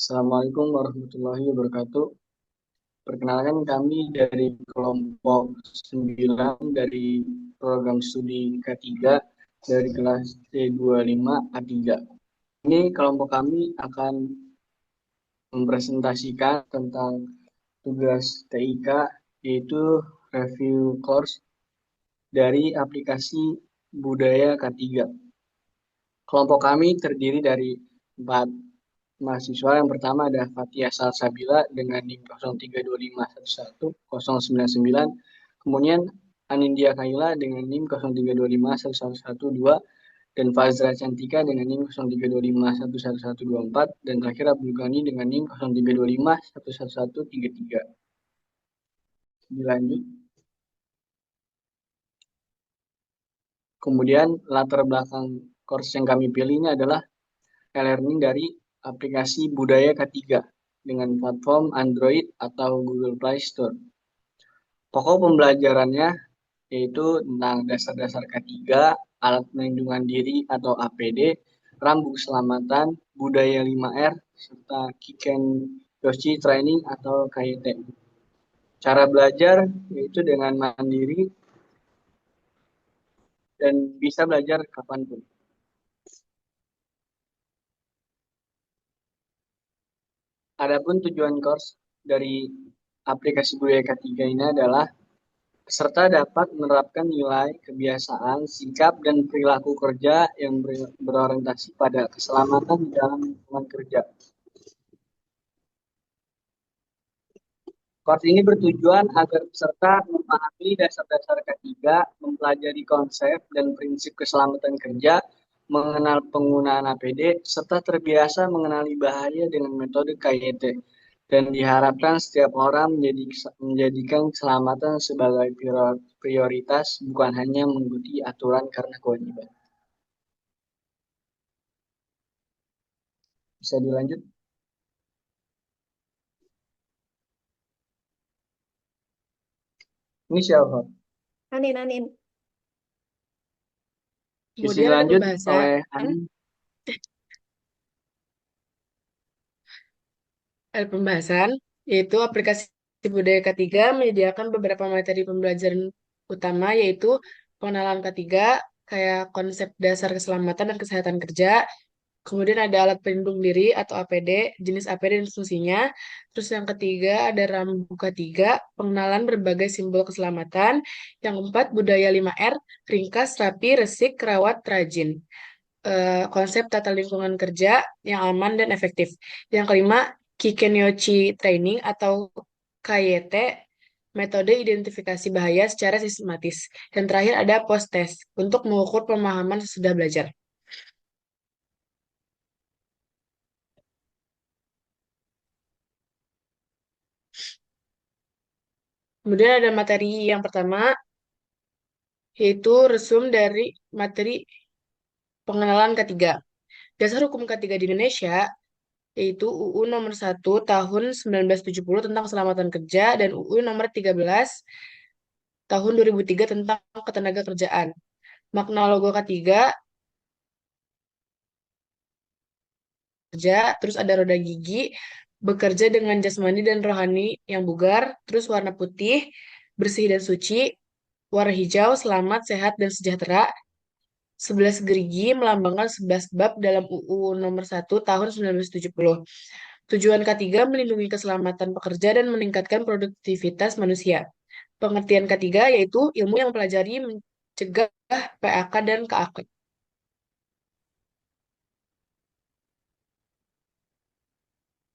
Assalamualaikum warahmatullahi wabarakatuh. Perkenalkan kami dari kelompok 9 dari program studi K3 dari kelas C25A3. Ini kelompok kami akan mempresentasikan tentang tugas TIK, yaitu review course dari aplikasi Budaya K3. Kelompok kami terdiri dari 4 mahasiswa. Yang pertama ada Fatia Salsabila dengan NIM 0325111099. Kemudian Anindya Kaila dengan NIM 03251112 dan Fazra Cantika dengan NIM 0325111124 dan terakhir Abdul Ghani dengan NIM 0325111133. Dilanjut. Kemudian latar belakang course yang kami pilih ini adalah e-learning dari aplikasi Budaya K3 dengan platform Android atau Google Play Store. Pokok pembelajarannya yaitu tentang dasar-dasar K3, alat pelindungan diri atau APD, rambut keselamatan, budaya 5R, serta Kiken Yoshi Training atau KYT. Cara belajar yaitu dengan mandiri dan bisa belajar kapanpun. Adapun tujuan course dari aplikasi Budaya K3 ini adalah peserta dapat menerapkan nilai, kebiasaan, sikap, dan perilaku kerja yang berorientasi pada keselamatan di dalam lingkungan kerja. Course ini bertujuan agar peserta memahami dasar-dasar K3, mempelajari konsep dan prinsip keselamatan kerja, mengenal penggunaan APD, serta terbiasa mengenali bahaya dengan metode KYT. Dan diharapkan setiap orang menjadikan keselamatan sebagai prioritas, bukan hanya mengikuti aturan karena kewajiban. Bisa dilanjut? Ini siapa? Anin, Anin. Bisa Kemudian ada dilanjut pembahasan, oleh Ani. yaitu aplikasi budaya K3 menyediakan beberapa materi pembelajaran utama, yaitu pengenalan K3, kayak konsep dasar keselamatan dan kesehatan kerja. Kemudian ada alat pelindung diri atau APD, jenis APD dan fungsinya. Terus yang ketiga ada rambu K3, pengenalan berbagai simbol keselamatan. Yang keempat budaya 5R, ringkas, rapi, resik, rawat, rajin. Konsep tata lingkungan kerja yang aman dan efektif. Yang kelima, Kikenyochi Training atau KYT, metode identifikasi bahaya secara sistematis. Dan terakhir ada post-test untuk mengukur pemahaman sesudah belajar. Kemudian ada materi yang pertama, yaitu resum dari materi pengenalan ketiga. Dasar hukum ketiga di Indonesia, yaitu UU nomor 1 tahun 1970 tentang keselamatan kerja dan UU nomor 13 tahun 2003 tentang ketenagakerjaan. Makna logo K3, kerja, terus ada roda gigi, bekerja dengan jasmani dan rohani yang bugar, terus warna putih, bersih dan suci, warna hijau, selamat, sehat, dan sejahtera, 11 gerigi melambangkan 11 bab dalam UU nomor 1 tahun 1970. Tujuan K3 melindungi keselamatan pekerja dan meningkatkan produktivitas manusia. Pengertian K3 yaitu ilmu yang mempelajari mencegah PAK dan KAK.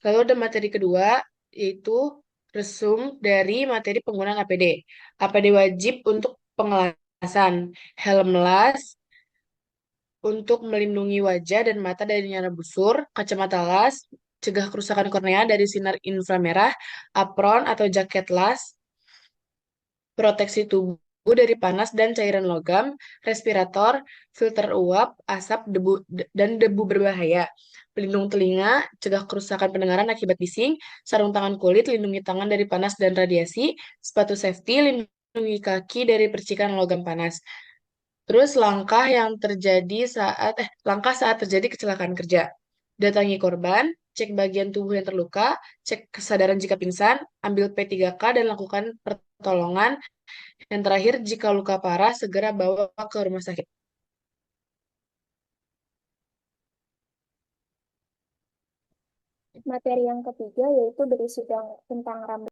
Lalu ada materi kedua, yaitu resum dari materi penggunaan APD. APD wajib untuk pengelasan, helm las untuk melindungi wajah dan mata dari nyala busur, kacamata las, cegah kerusakan kornea dari sinar inframerah, apron atau jaket las, proteksi tubuh dari panas dan cairan logam, respirator, filter uap, asap, debu, dan debu berbahaya. Pelindung telinga, cegah kerusakan pendengaran akibat bising, sarung tangan kulit, lindungi tangan dari panas dan radiasi, sepatu safety, lindungi kaki dari percikan logam panas. Terus langkah saat terjadi kecelakaan kerja. Datangi korban, cek bagian tubuh yang terluka, cek kesadaran jika pingsan, ambil P3K dan lakukan pertolongan. Yang terakhir, jika luka parah, segera bawa ke rumah sakit. Materi yang ketiga yaitu berisi tentang rambu.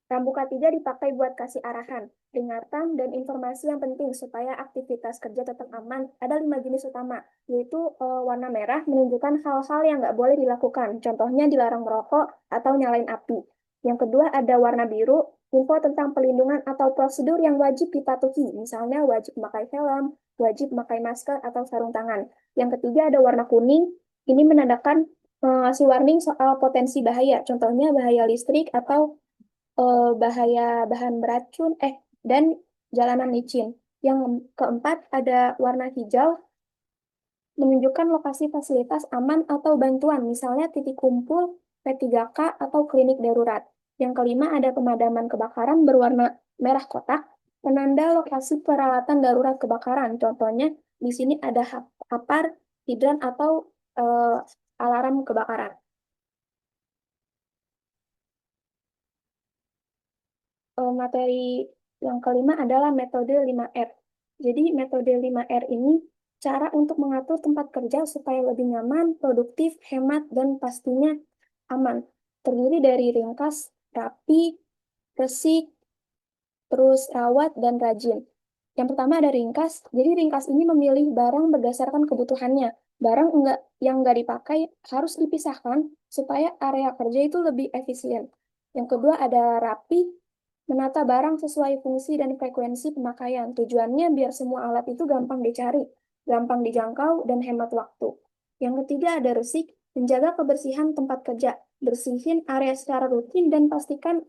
Rambu K3 dipakai buat kasih arahan, peringatan, dan informasi yang penting supaya aktivitas kerja tetap aman. Ada 5 jenis utama, yaitu warna merah menunjukkan hal-hal yang nggak boleh dilakukan. Contohnya dilarang merokok atau nyalain api. Yang kedua ada warna biru, info tentang pelindungan atau prosedur yang wajib dipatuhi. Misalnya wajib memakai helm, wajib memakai masker atau sarung tangan. Yang ketiga ada warna kuning, ini menandakan ngasih warning soal potensi bahaya. Contohnya bahaya listrik atau bahaya bahan beracun, dan jalanan licin. Yang keempat ada warna hijau, menunjukkan lokasi fasilitas aman atau bantuan, misalnya titik kumpul, P3K, atau klinik darurat. Yang kelima ada pemadaman kebakaran berwarna merah kotak, penanda lokasi peralatan darurat kebakaran. Contohnya di sini ada APAR, hidran, atau alarm kebakaran. Materi yang kelima adalah metode 5R. Jadi metode 5R ini cara untuk mengatur tempat kerja supaya lebih nyaman, produktif, hemat, dan pastinya aman. Terdiri dari ringkas, rapi, resik, terus rawat, dan rajin. Yang pertama ada ringkas. Jadi ringkas ini memilih barang berdasarkan kebutuhannya. Barang yang enggak dipakai harus dipisahkan supaya area kerja itu lebih efisien. Yang kedua ada rapi, menata barang sesuai fungsi dan frekuensi pemakaian. Tujuannya biar semua alat itu gampang dicari, gampang dijangkau, dan hemat waktu. Yang ketiga ada resik, menjaga kebersihan tempat kerja. Bersihin area secara rutin dan pastikan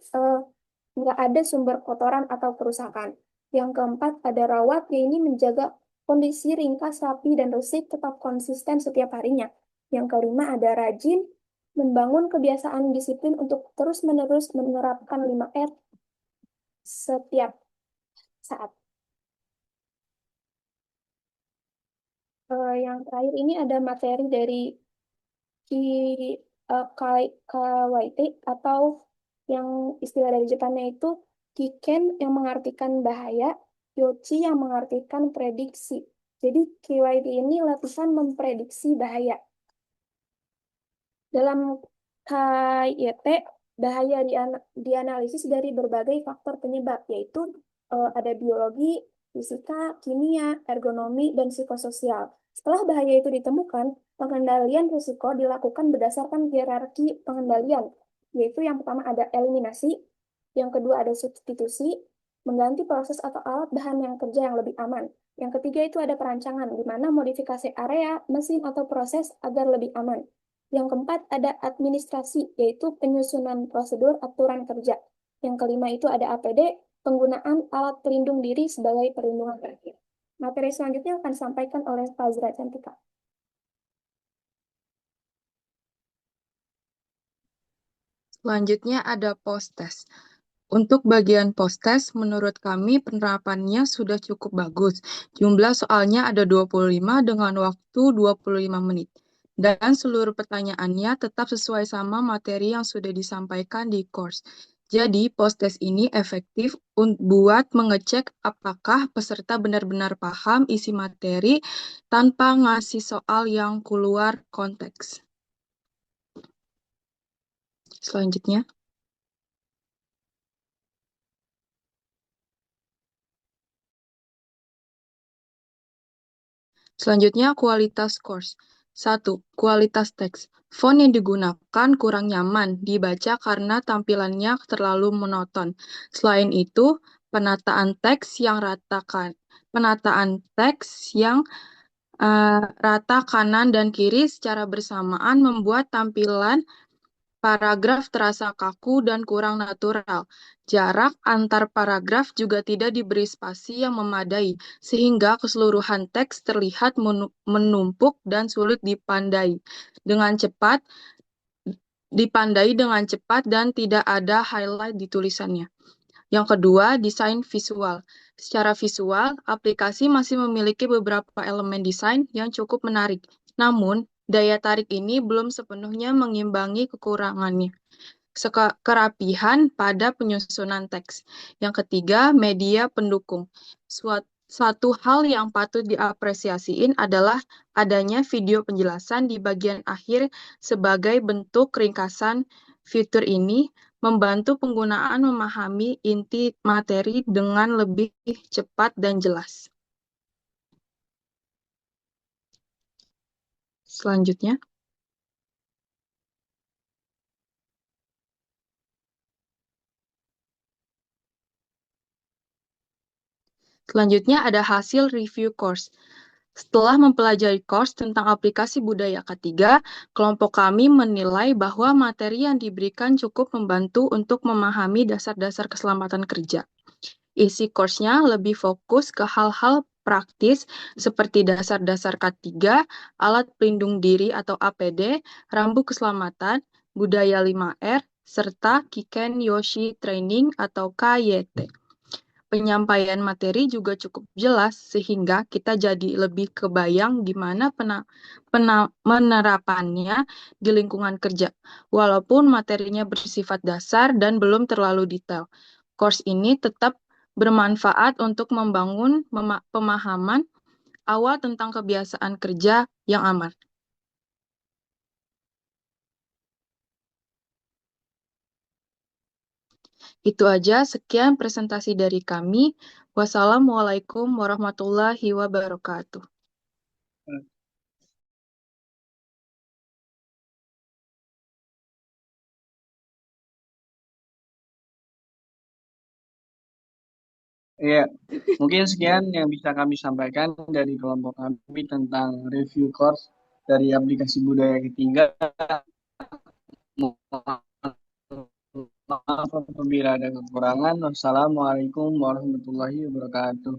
nggak ada sumber kotoran atau kerusakan. Yang keempat ada rawat, yaitu menjaga kondisi ringkas, rapi, dan resik tetap konsisten setiap harinya. Yang kelima ada rajin, membangun kebiasaan disiplin untuk terus-menerus menerapkan 5R setiap saat. Yang terakhir ini ada materi dari KWT atau yang istilah dari Jepannya itu Kiken yang mengartikan bahaya, Yochi yang mengartikan prediksi. Jadi KWT ini latihan memprediksi bahaya. Dalam KYT, bahaya dianalisis dari berbagai faktor penyebab, yaitu ada biologi, fisika, kimia, ergonomi, dan psikososial. Setelah bahaya itu ditemukan, pengendalian risiko dilakukan berdasarkan hierarki pengendalian, yaitu yang pertama ada eliminasi, yang kedua ada substitusi, mengganti proses atau alat bahan yang kerja yang lebih aman. Yang ketiga itu ada perancangan, di mana modifikasi area, mesin, atau proses agar lebih aman. Yang keempat ada administrasi, yaitu penyusunan prosedur aturan kerja. Yang kelima itu ada APD, penggunaan alat pelindung diri sebagai perlindungan terakhir. Materi selanjutnya akan disampaikan oleh Fazra Cantika. Selanjutnya ada post-test. Untuk bagian post-test, menurut kami penerapannya sudah cukup bagus. Jumlah soalnya ada 25 dengan waktu 25 menit. Dan seluruh pertanyaannya tetap sesuai sama materi yang sudah disampaikan di course. Jadi, post-test ini efektif buat mengecek apakah peserta benar-benar paham isi materi tanpa ngasih soal yang keluar konteks. Selanjutnya. Selanjutnya, kualitas course. 1. Kualitas teks. Font yang digunakan kurang nyaman dibaca karena tampilannya terlalu monoton. Selain itu, penataan teks yang rata kanan dan kiri secara bersamaan membuat tampilan paragraf terasa kaku dan kurang natural. Jarak antar paragraf juga tidak diberi spasi yang memadai, sehingga keseluruhan teks terlihat menumpuk dan sulit dipandai dengan cepat dan tidak ada highlight di tulisannya. Yang kedua, desain visual. Secara visual, aplikasi masih memiliki beberapa elemen desain yang cukup menarik. Namun, Daya tarik ini belum sepenuhnya mengimbangi kekurangannya. Kerapihan pada penyusunan teks. Yang ketiga, media pendukung. Suatu hal yang patut diapresiasiin adalah adanya video penjelasan di bagian akhir sebagai bentuk ringkasan. Fitur ini membantu penggunaan memahami inti materi dengan lebih cepat dan jelas. Selanjutnya. Selanjutnya ada hasil review course. Setelah mempelajari course tentang aplikasi budaya ketiga, kelompok kami menilai bahwa materi yang diberikan cukup membantu untuk memahami dasar-dasar keselamatan kerja. Isi course-nya lebih fokus ke hal-hal praktis seperti dasar-dasar K3, alat pelindung diri atau APD, rambu keselamatan, budaya 5R, serta Kiken Yoshi Training atau KYT. Penyampaian materi juga cukup jelas sehingga kita jadi lebih kebayang gimana penerapannya di lingkungan kerja. Walaupun materinya bersifat dasar dan belum terlalu detail. Course ini tetap bermanfaat untuk membangun pemahaman awal tentang kebiasaan kerja yang aman. Itu aja, sekian presentasi dari kami. Wassalamualaikum warahmatullahi wabarakatuh. Ya, mungkin sekian yang bisa kami sampaikan dari kelompok kami tentang review course dari aplikasi budaya ketiga. Maaf apabila ada kekurangan. Wassalamualaikum warahmatullahi wabarakatuh.